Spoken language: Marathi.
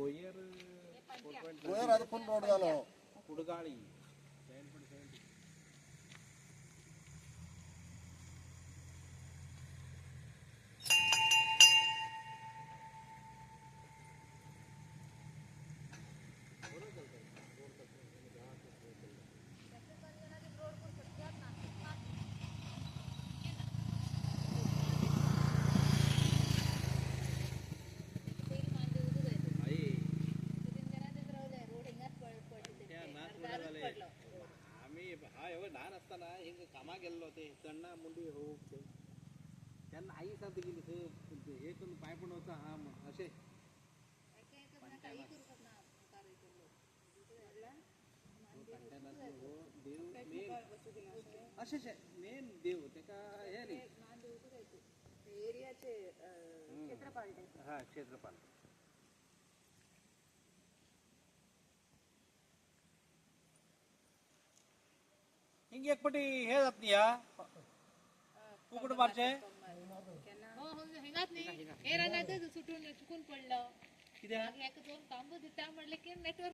गोयर आता फुल रोड झालो कुडगाळी आम्ही हा एवढं लहान असताना हे कामा गेलेलो होते त्यांना मुंडी हो त्यांना आई सांगते गेली हे पण पाय पण होता हा असे असेच मेन देव ते का हे नाही एरियाचे क्षेत्रपाल हा क्षेत्रपाल हिंग एक पटी हे जात नाही या कुकड मारचे हिंगात नाही हे रानात सुटून चुकून पडलं. 2 तांबू दिता म्हणले की नेटवर्क